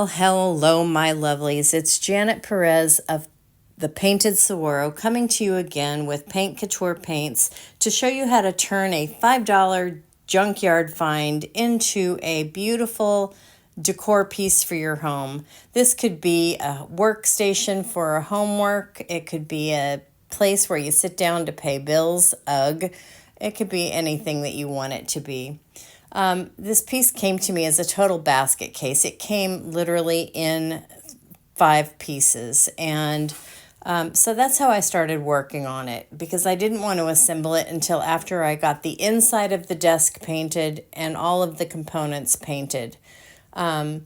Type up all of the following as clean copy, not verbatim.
Well, hello, my lovelies. It's Janet Perez of the Painted Saguaro coming to you again with Paint Couture paints to show you how to turn a $5 junkyard find into a beautiful decor piece for your home. This could be a workstation for homework. It could be a place where you sit down to pay bills. Ugh. It could be anything that you want it to be. This piece came to me as a total basket case. It came literally in 5 pieces. And so that's how I started working on it, because I didn't want to assemble it until after I got the inside of the desk painted and all of the components painted. I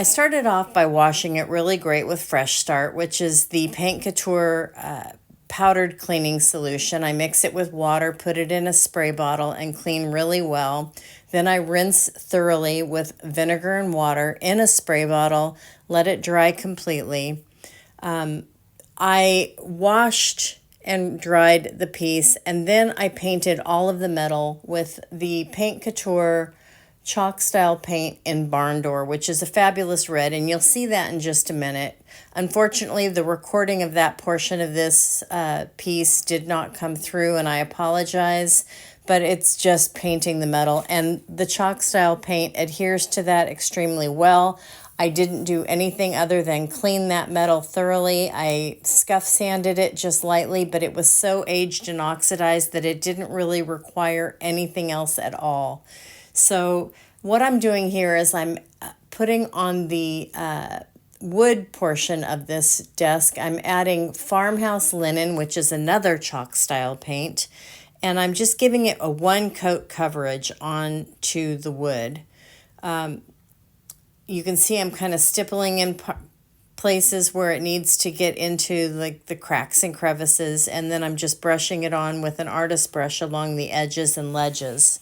started off by washing it really great with Fresh Start, which is the Paint Couture powdered cleaning solution. I mix it with water, put it in a spray bottle, and clean really well. Then I rinse thoroughly with vinegar and water in a spray bottle, let it dry completely. I washed and dried the piece, and then I painted all of the metal with the Paint Couture chalk style paint in Barn Door, which is a fabulous red, and you'll see that in just a minute. Unfortunately, the recording of that portion of this piece did not come through, and I apologize, but it's just painting the metal, and the chalk style paint adheres to that extremely well. I didn't do anything other than clean that metal thoroughly. I scuff sanded it just lightly, but it was so aged and oxidized that it didn't really require anything else at all. So what I'm doing here is I'm putting on the wood portion of this desk, I'm adding Farmhouse linen, which is another chalk style paint, and I'm just giving it a 1 coat coverage onto the wood. You can see I'm kind of stippling in places where it needs to get into like the cracks and crevices, and then I'm just brushing it on with an artist brush along the edges and ledges.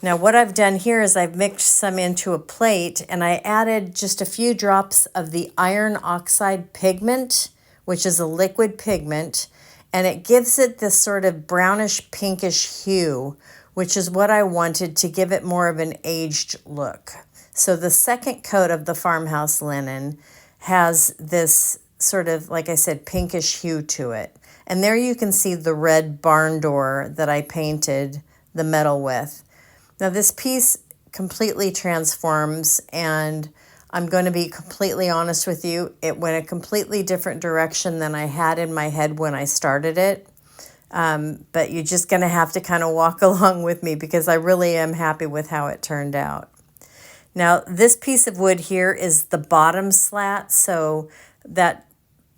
Now what I've done here is I've mixed some into a plate, and I added just a few drops of the iron oxide pigment, which is a liquid pigment, and it gives it this sort of brownish pinkish hue, which is what I wanted to give it more of an aged look. So the second coat of the Farmhouse linen has this sort of, like I said, pinkish hue to it. And there you can see the red barn door that I painted the metal with. Now this piece completely transforms, and I'm going to be completely honest with you, it went a completely different direction than I had in my head when I started it. But you're just going to have to kind of walk along with me, because I really am happy with how it turned out. Now this piece of wood here is the bottom slat, so that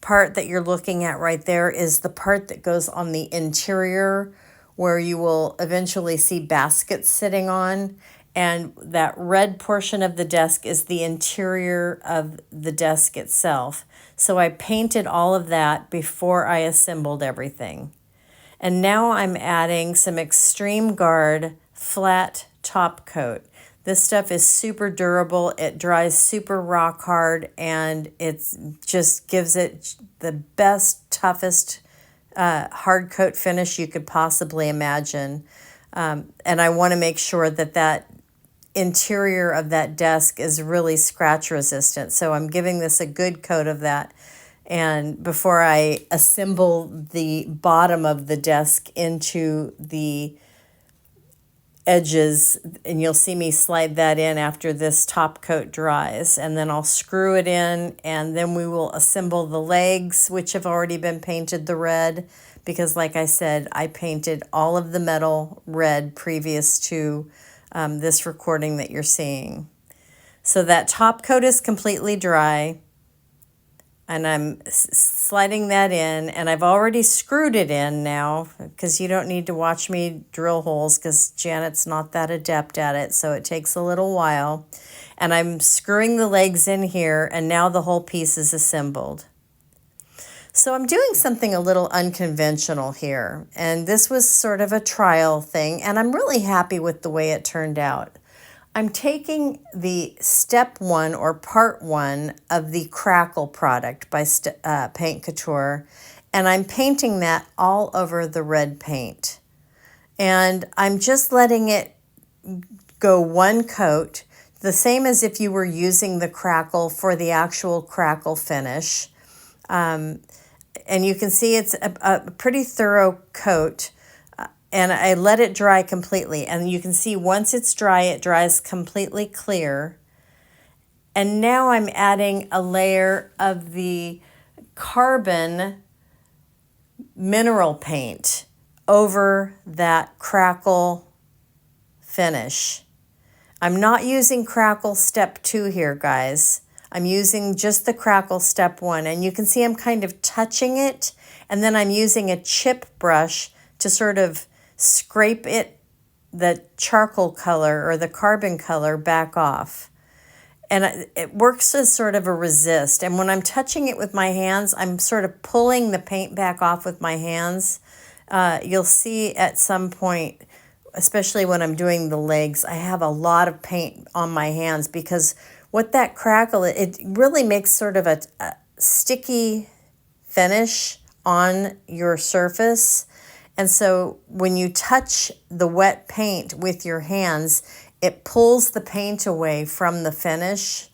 part that you're looking at right there is the part that goes on the interior, where you will eventually see baskets sitting on, and that red portion of the desk is the interior of the desk itself. So I painted all of that before I assembled everything. And now I'm adding some Extreme Guard flat top coat. This stuff is super durable, it dries super rock hard, and it just gives it the best, toughest hard coat finish you could possibly imagine. And I want to make sure that that interior of that desk is really scratch resistant. So I'm giving this a good coat of that, and before I assemble the bottom of the desk into the edges, and you'll see me slide that in after this top coat dries, and then I'll screw it in, and then we will assemble the legs, which have already been painted the red, because like I said, I painted all of the metal red previous to this recording that you're seeing. So that top coat is completely dry, and I'm sliding that in, and I've already screwed it in now, because you don't need to watch me drill holes, because Janet's not that adept at it, so it takes a little while. And I'm screwing the legs in here, and now the whole piece is assembled. So I'm doing something a little unconventional here, and this was sort of a trial thing, and I'm really happy with the way it turned out. I'm taking the step 1 or part 1 of the Crackle product by Paint Couture, and I'm painting that all over the red paint. And I'm just letting it go 1 coat the same as if you were using the Crackle for the actual Crackle finish. And you can see it's a pretty thorough coat. And I let it dry completely. And you can see once it's dry, it dries completely clear. And now I'm adding a layer of the carbon mineral paint over that Crackle finish. I'm not using Crackle Step 2 here, guys. I'm using just the Crackle Step 1. And you can see I'm kind of touching it. And then I'm using a chip brush to sort of scrape it, the charcoal color or the carbon color back off. And it works as sort of a resist. And when I'm touching it with my hands, I'm sort of pulling the paint back off with my hands. You'll see at some point, especially when I'm doing the legs, I have a lot of paint on my hands because what that Crackle, it really makes sort of a sticky finish on your surface. And so when you touch the wet paint with your hands, it pulls the paint away from the finish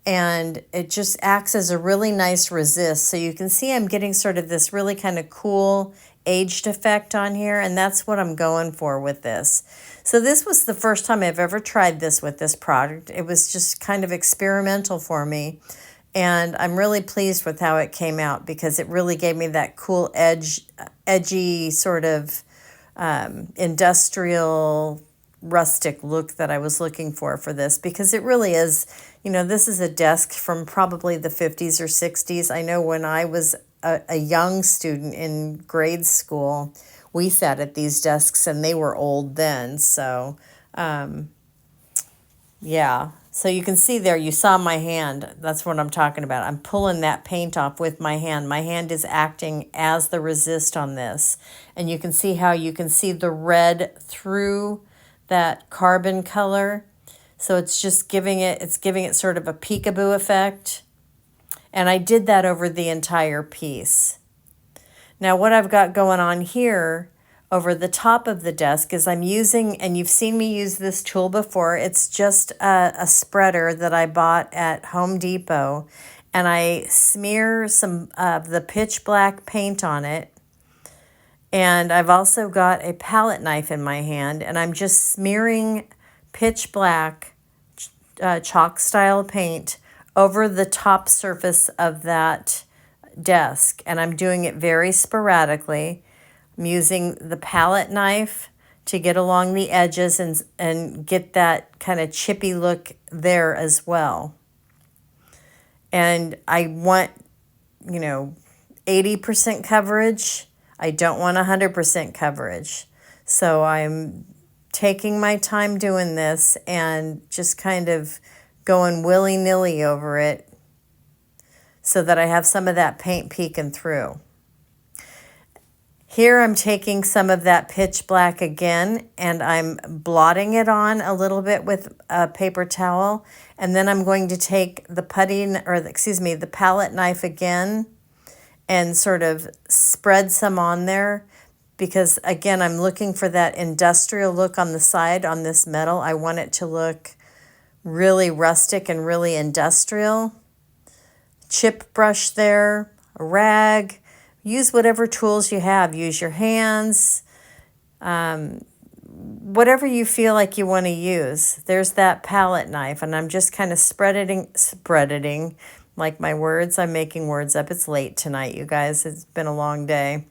and it just acts as a really nice resist. So you can see I'm getting sort of this really kind of cool aged effect on here, and that's what I'm going for with this. So this was the first time I've ever tried this with this product. It was just kind of experimental for me, and I'm really pleased with how it came out because it really gave me that cool edgy sort of industrial rustic look that I was looking for this, because it really is, you know, this is a desk from probably the 50s or 60s. I know when I was a young student in grade school, we sat at these desks and they were old then. So, yeah. So you can see there, you saw my hand. That's what I'm talking about. I'm pulling that paint off with my hand. My hand is acting as the resist on this. And you can see how you can see the red through that carbon color. So it's just giving it sort of a peekaboo effect. And I did that over the entire piece. Now what I've got going on here over the top of the desk is I'm using, and you've seen me use this tool before, it's just a spreader that I bought at Home Depot. And I smear some of the pitch black paint on it. And I've also got a palette knife in my hand, and I'm just smearing pitch black chalk style paint over the top surface of that desk. And I'm doing it very sporadically. I'm using the palette knife to get along the edges and get that kind of chippy look there as well. And I want, 80% coverage. I don't want 100% coverage. So I'm taking my time doing this and just kind of going willy-nilly over it so that I have some of that paint peeking through. Here I'm taking some of that pitch black again and I'm blotting it on a little bit with a paper towel, and then I'm going to take the the palette knife again and sort of spread some on there, because again I'm looking for that industrial look on the side on this metal. I want it to look really rustic and really industrial. Chip brush there, a rag. Use whatever tools you have. Use your hands, whatever you feel like you want to use. There's that palette knife, and I'm just kind of spreading, like my words. I'm making words up. It's late tonight, you guys. It's been a long day.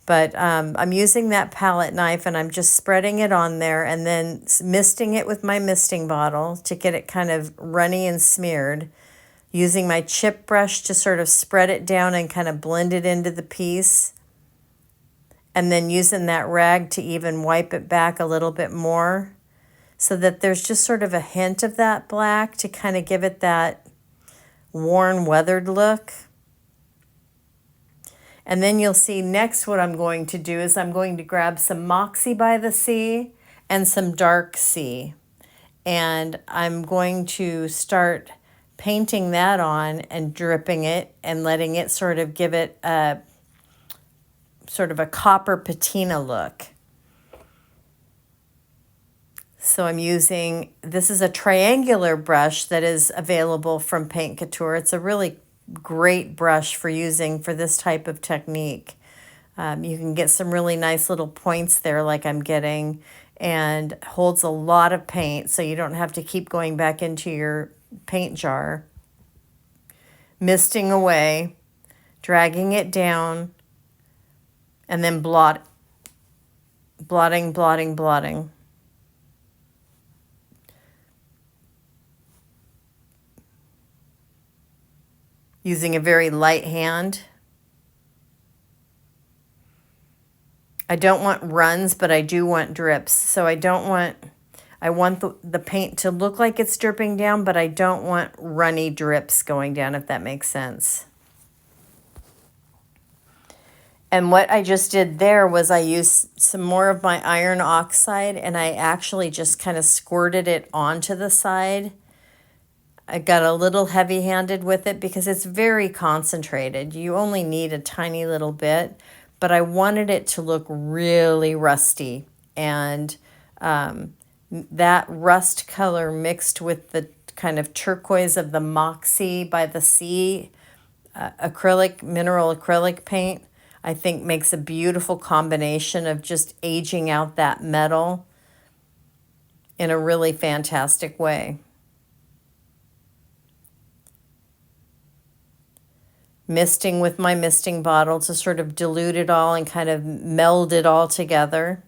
But I'm using that palette knife, and I'm just spreading it on there and then misting it with my misting bottle to get it kind of runny and smeared. Using my chip brush to sort of spread it down and kind of blend it into the piece. And then using that rag to even wipe it back a little bit more so that there's just sort of a hint of that black to kind of give it that worn, weathered look. And then you'll see next what I'm going to do is I'm going to grab some Moxie by the Sea and some Dark Sea. And I'm going to start painting that on and dripping it and letting it sort of give it a sort of a copper patina look. So I'm using, this is a triangular brush that is available from Paint Couture. It's a really great brush for using for this type of technique. You can get some really nice little points there like I'm getting, and holds a lot of paint, so you don't have to keep going back into your paint jar. Misting away, dragging it down, and then blotting. Using a very light hand. I don't want runs, but I do want drips. So I want the paint to look like it's dripping down, but I don't want runny drips going down, if that makes sense. And what I just did there was I used some more of my iron oxide, and I actually just kind of squirted it onto the side. I got a little heavy-handed with it because it's very concentrated. You only need a tiny little bit, but I wanted it to look really rusty. And that rust color mixed with the kind of turquoise of the Moxie by the Sea mineral acrylic paint, I think makes a beautiful combination of just aging out that metal in a really fantastic way. Misting with my misting bottle to sort of dilute it all and kind of meld it all together.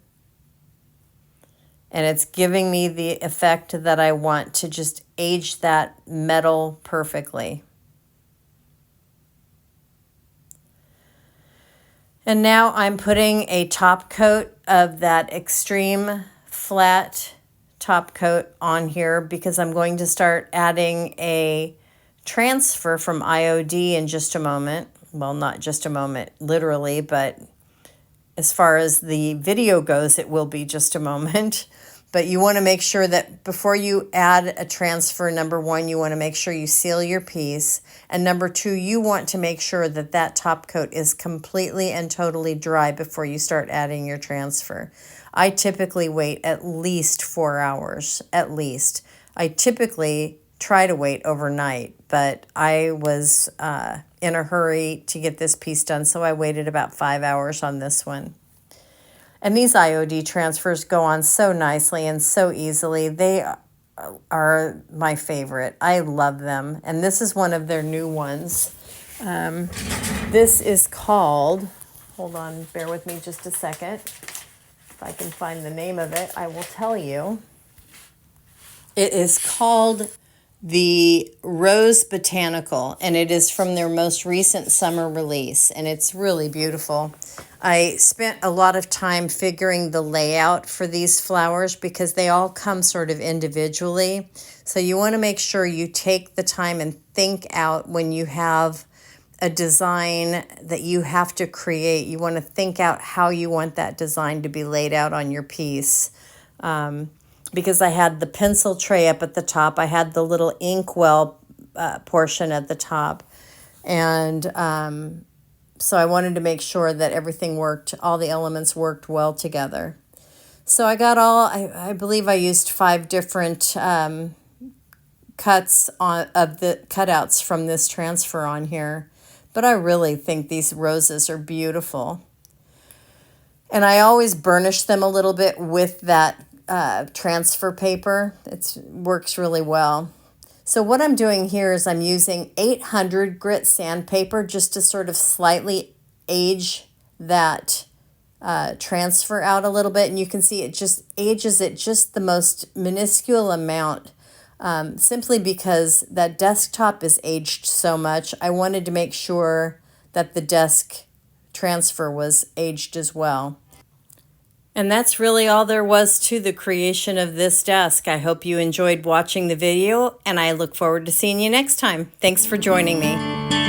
And it's giving me the effect that I want to just age that metal perfectly. And now I'm putting a top coat of that extreme flat top coat on here because I'm going to start adding a transfer from IOD in just a moment. Well, not just a moment, literally, but as far as the video goes, it will be just a moment. But you want to make sure that before you add a transfer, number one, you want to make sure you seal your piece. And number two, you want to make sure that that top coat is completely and totally dry before you start adding your transfer. I typically wait at least 4 hours, at least. I typically try to wait overnight, but I was in a hurry to get this piece done, so I waited about 5 hours on this one. And these IOD transfers go on so nicely and so easily. They are my favorite. I love them. And this is one of their new ones. This is called, hold on, bear with me just a second. If I can find the name of it, I will tell you. It is called the Rose Botanical, and it is from their most recent summer release, and it's really beautiful. I spent a lot of time figuring the layout for these flowers because they all come sort of individually. So you want to make sure you take the time and think out when you have a design that you have to create. You want to think out how you want that design to be laid out on your piece. Because I had the pencil tray up at the top. I had the little inkwell portion at the top. And so I wanted to make sure that everything worked, all the elements worked well together. So I got I believe I used 5 different cuts of the cutouts from this transfer on here. But I really think these roses are beautiful. And I always burnish them a little bit with that transfer paper. It works really well. So what I'm doing here is I'm using 800 grit sandpaper just to sort of slightly age that transfer out a little bit. And you can see it just ages it just the most minuscule amount, simply because that desktop is aged so much. I wanted to make sure that the desk transfer was aged as well. And that's really all there was to the creation of this desk. I hope you enjoyed watching the video, and I look forward to seeing you next time. Thanks for joining me.